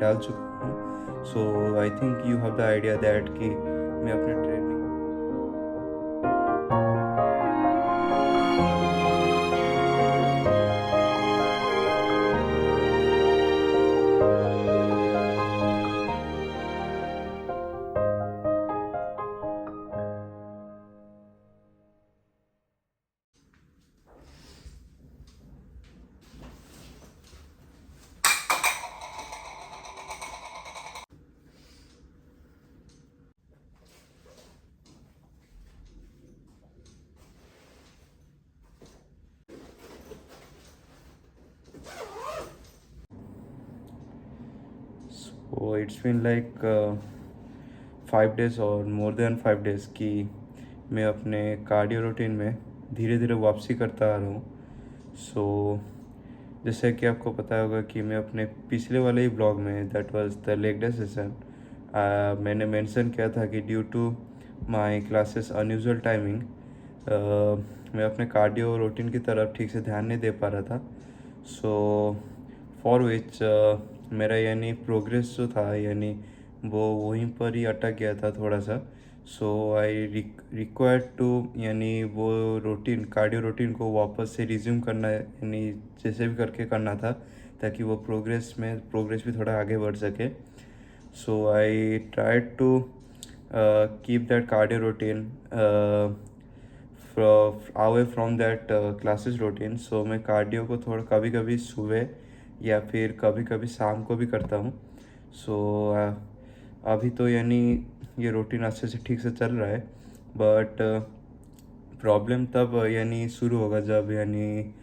डाल चुका हूँ। So I think you have the idea that कि मैं अपने training so it's been like 5 days और मोर देन 5 days कि मैं अपने कार्डियो रूटीन में धीरे धीरे वापसी करता आ रहा हूँ। सो जैसे कि आपको पता होगा कि मैं अपने पिछले वाले ही ब्लॉग में that was the leg day session मैंने मेंशन किया था कि due to my classes unusual timing मैं अपने कार्डियो रूटीन की तरफ ठीक से ध्यान नहीं दे पा रहा था। सो फॉर विच मेरा यानी प्रोग्रेस जो था यानी वो वहीं पर ही अटक गया था थोड़ा सा। सो आई रिक्वायर्ड टू यानी वो रूटीन कार्डियो रूटीन को वापस से रिज्यूम करना यानी जैसे भी करके करना था ताकि वो प्रोग्रेस भी थोड़ा आगे बढ़ सके। So I tried to keep that cardio routine away from that classes routine. So मैं कार्डियो को थोड़ा कभी कभी सुबह या फिर कभी कभी शाम को भी करता हूँ। सो अभी तो यानी ये रूटीन अच्छे से ठीक से चल रहा है, बट प्रॉब्लम तब यानी शुरू होगा जब यानी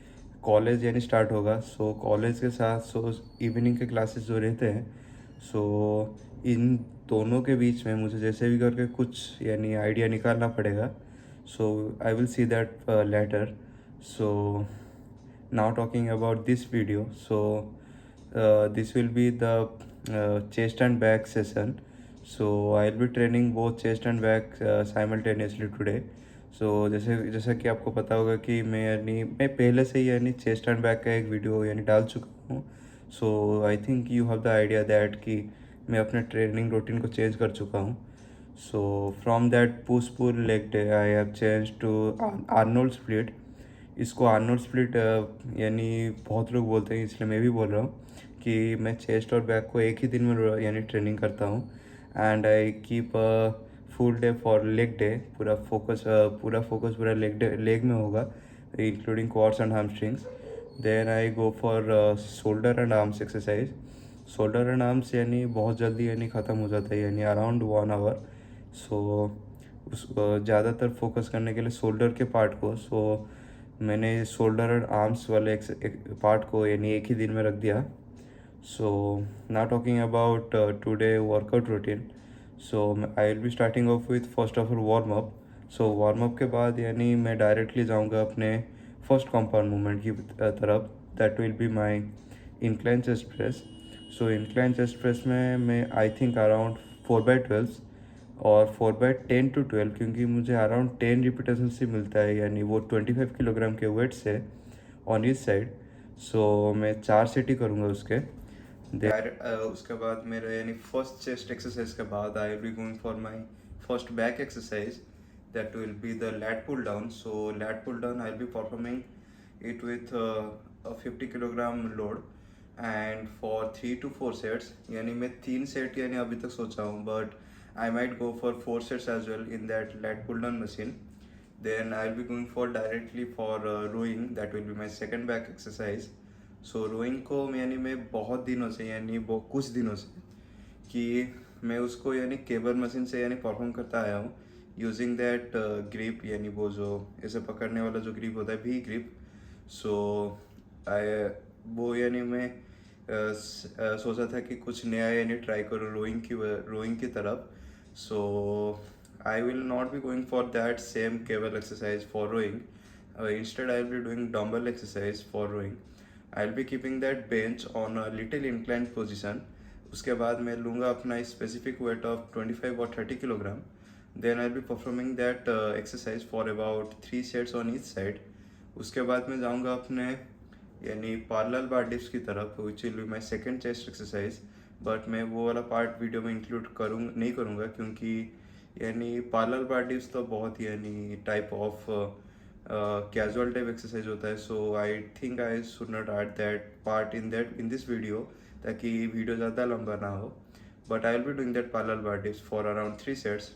कॉलेज यानी स्टार्ट होगा। सो कॉलेज के साथ इवनिंग के क्लासेस जो रहते हैं, सो इन दोनों के बीच में मुझे जैसे भी करके कुछ यानी आइडिया निकालना पड़ेगा। So I will see that later. So now talking about this video, so this will be the chest and back session. So I'll be training both chest and back simultaneously today. So जैसा कि आपको पता होगा कि मैं पहले से ही यानी चेस्ट एंड बैक का एक वीडियो यानी डाल चुका हूँ। So I think you have the idea that कि मैं अपने ट्रेनिंग रूटीन को चेंज कर चुका हूँ। So from that push pull leg day I have change to Arnold split. इसको आर्नोल्ड स्प्लिट यानी बहुत लोग बोलते हैं, इसलिए मैं भी बोल रहा हूँ कि मैं चेस्ट और बैक को एक ही दिन में यानी ट्रेनिंग करता हूँ। And I keep full day for leg day. पूरा फोकस पूरा लेग में होगा, including quads and hamstrings. Then I go for shoulder and arms exercise. Shoulder and arms यानी बहुत जल्दी यानी ख़त्म हो जाता है यानी अराउंड 1 आवर। सो उस ज़्यादातर फोकस करने के लिए शोल्डर के पार्ट को, सो मैंने शोल्डर एंड आर्म्स वाले एक पार्ट को यानी एक ही दिन में रख दिया। So now talking about today workout routine. So I will be starting of with first of all warm up. So warm up के बाद यानी मैं डायरेक्टली जाऊंगा अपने फर्स्ट कंपाउंड मूवमेंट की तरफ, that will be my incline chest press. So incline chest press में मैं आई थिंक अराउंड 4/12 और 4/10 to 12, क्योंकि मुझे अराउंड 10 रिपीटेशन से मिलता है यानी वो 25 किलोग्राम के वेट से ऑन ईच साइड। सो मैं 4 सेट ही करूँगा उसके। उसके बाद मेरा यानी फर्स्ट चेस्ट एक्सरसाइज के बाद I will be going for my first back exercise, that will be the lat pull down. So lat pull down I will be performing it with a 50 kilogram load and for 3 to 4 sets. यानी मैं 3 set यानी अभी तक सोचा हूँ, but I might go for 4 sets as well in that lat pull down machine. Then I'll be going for directly for rowing. That will be my second back exercise. So rowing को यानी मैं बहुत दिनों से यानी कुछ दिनों से कि मैं उसको यानी केबल मशीन से यानी परफॉर्म करता आया हूँ यूजिंग दैट ग्रिप, यानी वो जो ऐसे पकड़ने वाला जो ग्रिप होता है, भी ग्रिप। सो वो यानी मैं सोचा था कि कुछ नया यानी ट्राई करूँ रोइंग की तरफ। So I will not be going for that same cable exercise for rowing. Instead I will be doing dumbbell exercise for rowing. I will be keeping that bench on a little incline position. उसके बाद मैं लूँगा अपना specific weight of 25 और 30 kilogram. Then I will be performing that exercise for about 3 sets on each side. उसके बाद मैं जाऊँगा अपने यानी पैरेलल बार डिप्स की तरफ, which will be my second chest exercise. But मैं वो वाला पार्ट वीडियो में इंक्लूड नहीं करूँगा, क्योंकि यानी पैरेलल बॉडीज तो बहुत ही यानी type of casual type exercise होता है. So I think I should not add that part in this video, ताकि वीडियो ज़्यादा लंबा ना हो. But I will be doing that parallel bodies for around 3 sets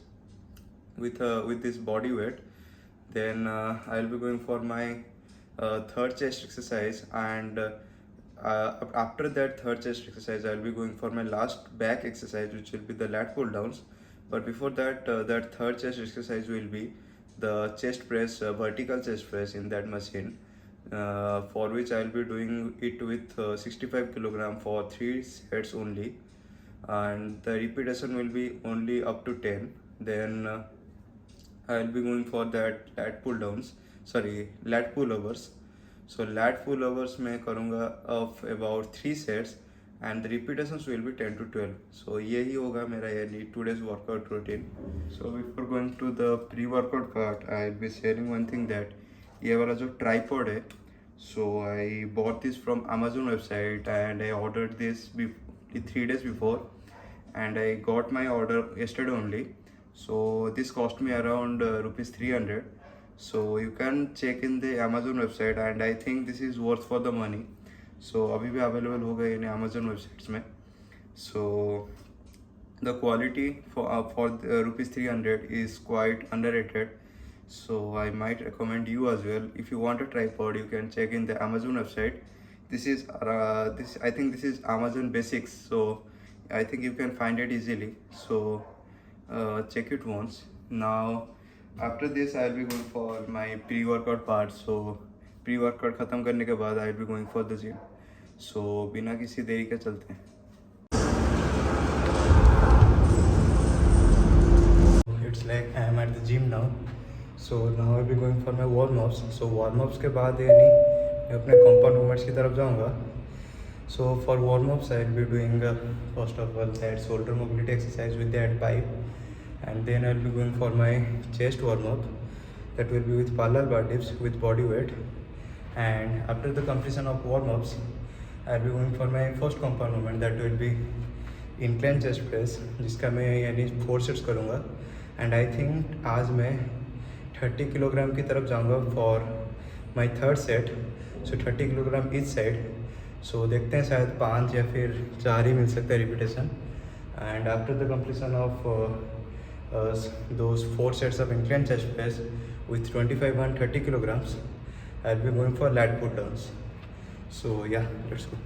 with this body weight. Then I'll be going for my third chest exercise, and after that third chest exercise I'll be going for my last back exercise, which will be the lat pull downs. But before that, that third chest exercise will be the chest press, vertical chest press in that machine, for which I'll be doing it with 65 kilogram for 3 sets only, and the repetition will be only up to 10. Then I'll be going for that lat pullovers. So lat pullovers मैं करूँगा of about 3 sets, and the repetitions will be 10 to 12. So यही होगा मेरा यानी today's workout routine. So before going to the pre-workout part, I'll be sharing one thing that ये वाला जो tripod है, so I bought this from Amazon website, and I ordered this 3 days before, and I got my order yesterday only. So this cost me around rupees 300. So you can check in the Amazon website, and I think this is worth for the money. So अभी भी available हो गए इन Amazon websites में. So the quality for rupees 300 is quite underrated. So I might recommend you as well. If you want a tripod, you can check in the Amazon website. This is I think this is Amazon Basics. So I think you can find it easily. So check it once. Now after this I'll be going for my pre-workout part. So pre-workout ख़त्म करने के बाद I'll be going for the gym. So बिना किसी देरी के चलते हैं. It's like I am at the gym now. So now I'll be going for my warm-ups. So warm-ups के बाद यानी मैं अपने compound movements की तरफ जाऊँगा. So for warm-ups I'll be doing first of all that shoulder mobility exercise with that pipe, and then I'll be going for my chest warm-up, that will be with parallel bar dips with body weight. And after the completion of warm-ups, I'll be going for my first compound movement, that will be incline chest press, जिसका मैं यानी 4 sets करूँगा. And I think आज मैं 30 kilogram की तरफ जाऊँगा for my third set. So 30 kilogram each side. So देखते हैं, शायद 5 या फिर 4 ही मिल सकता है repetition. And after the completion of those 4 sets of incline chest press with 25 and 30 kilograms, I'll be going for lat pull downs. So yeah, let's go.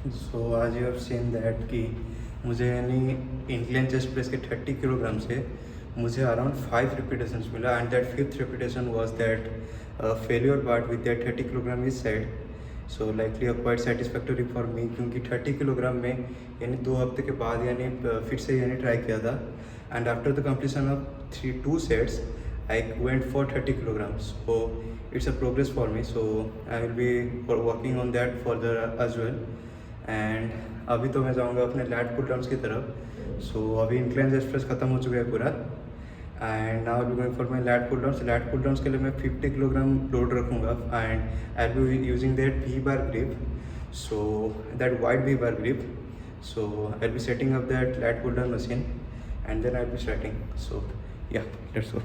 सो आज you have seen that कि मुझे यानी इंक्लाइन चेस्ट प्रेस के 30 kilogram से मुझे around 5 repetitions मिला, and that fifth repetition was that failure part with that 30 kilogram is said. So likely quite satisfactory for me, क्योंकि 30 kilogram में यानी 2 हफ्ते के बाद यानी फिर से यानी ट्राई किया था. And after the completion of 2 sets I went for 30 kilograms. So it's a progress for me. So I will be working on that further as well. And अभी तो मैं जाऊँगा अपने लैट पुल डाउन्स की तरफ. So अभी incline chest press खत्म हो चुका है पूरा. And now be going for my lat pull downs. Lat pull downs के लिए मैं 50 किलोग्राम लोड रखूँगा, and I will be using that V bar grip. So that wide V bar grip. So I'll be setting up that lat pull down machine, and then I'll be starting. So yeah, let's go.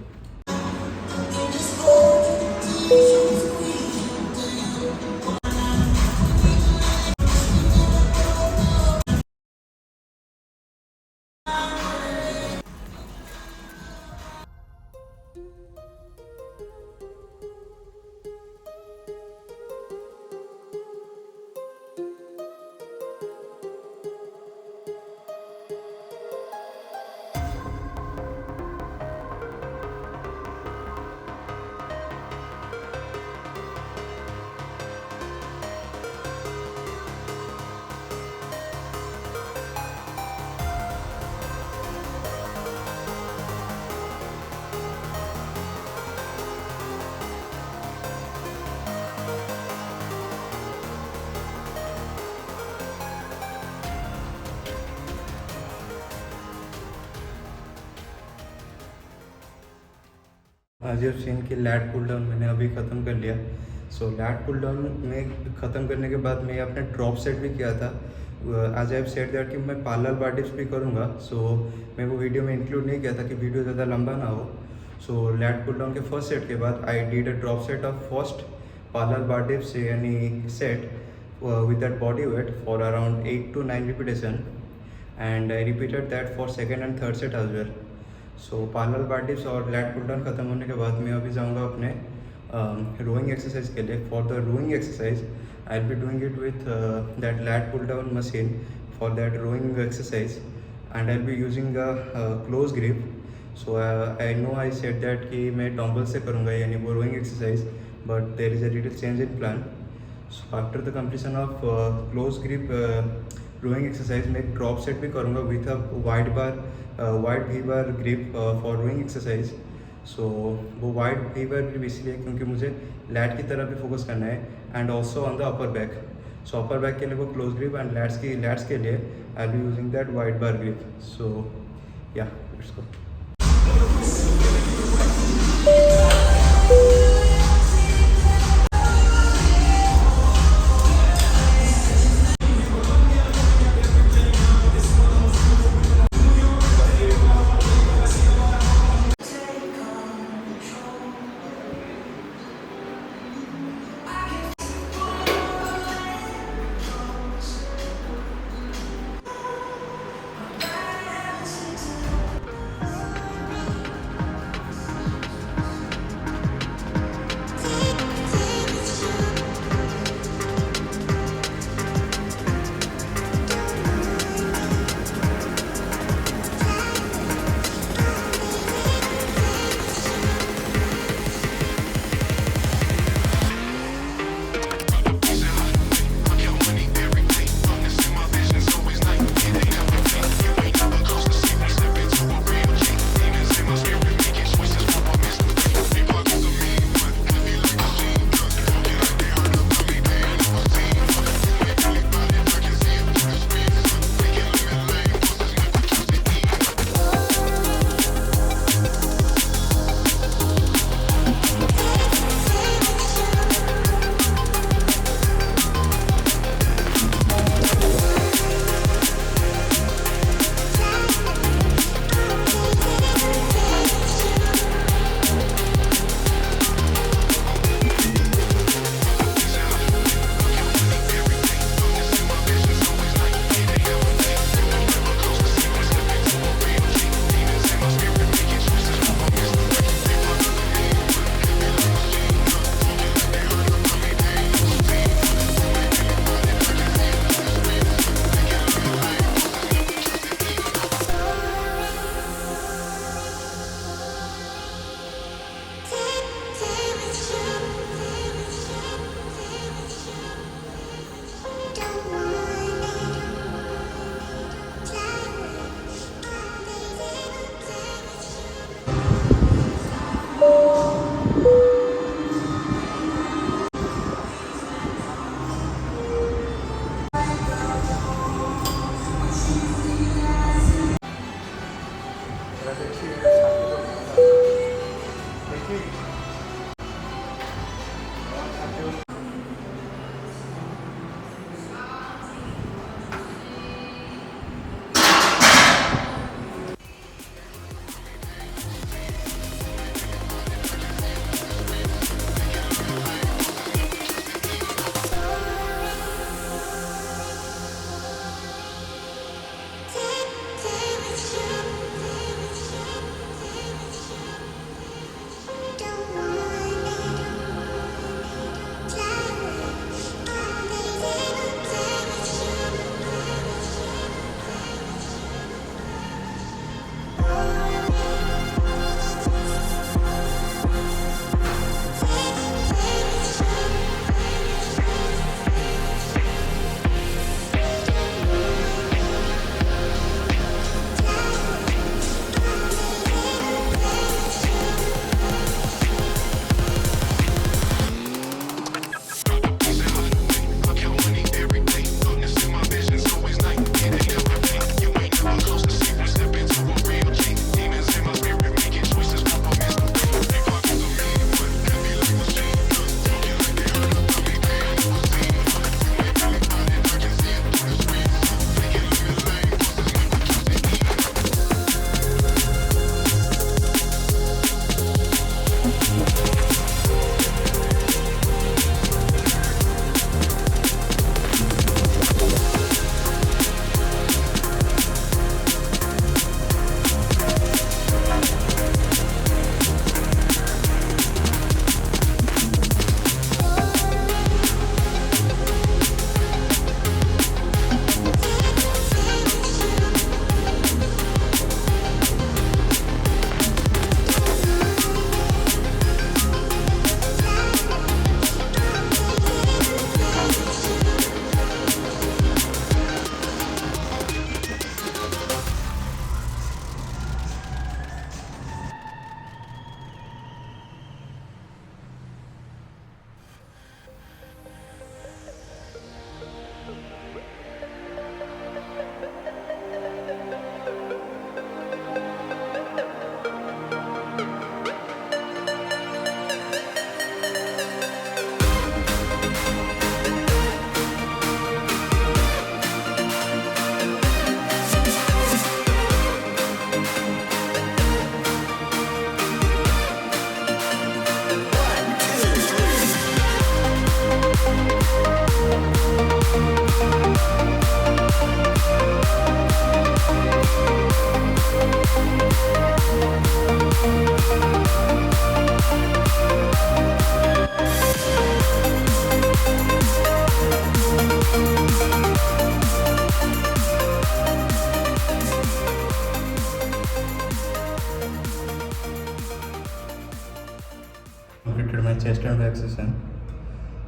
आज you seen कि light pull down मैंने अभी ख़त्म कर लिया. सो lat pull down में ख़त्म करने के बाद मैं अपने ड्रॉप सेट भी किया था. आज आई हैव सेट दैट कि मैं पैरेलल बार डिप्स भी करूँगा. सो मैं वो वीडियो में इंक्लूड नहीं किया था कि वीडियो ज़्यादा लंबा ना हो. सो लैट पुल डाउन के फर्स्ट सेट के बाद I did a drop set of first parallel bar dips यानी set with that body weight for around 8 to 9 repetition, and I repeated that for second and third set as well. So parallel bar dips और lat pull down खत्म होने के बाद मैं अभी जाऊँगा अपने रोइंग एक्सरसाइज के लिए. For the rowing exercise I will be doing it with that lat pull down machine for that rowing exercise, and I will be using a close grip. So I know I said that कि मैं dumbbell से करूँगा यानी वो rowing exercise, but there is a little change in plan. So after the completion of close grip rowing exercise मैं एक drop set भी करूँगा with a wide V bar grip for rowing exercise. So वो wide V bar grip इसलिए क्योंकि मुझे light की तरफ भी फोकस करना है, and also on the upper back. So upper back के लिए वो क्लोज ग्रिप, एंड लैट्स के लिए I be using that wide bar grip. So yeah let's गो.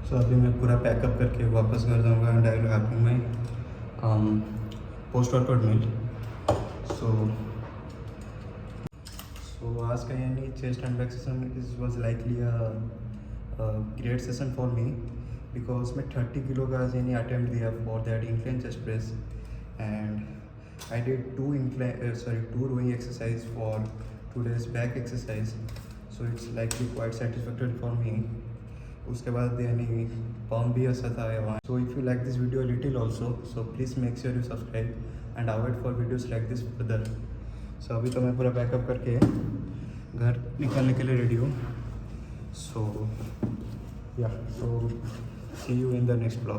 सो अभी मैं पूरा पैकअप करके वापस घर जाऊँगा and I will have my post workout meal. So आज का यानी chest and back session is was likely great session for me because मैं 30 किलो का यानी अटेम्प्ट दिया for that incline chest press and I did two rowing exercise for today's back exercise, so it's likely quite satisfactory for me. उसके बाद यानी pump भी अच्छा था वहाँ. So if you like this video a little also, so please make sure you subscribe and await for videos like this further. So अभी तो मैं पूरा पैकअप करके घर निकलने के लिए रेडी हूँ. So yeah, so see you in the next vlog.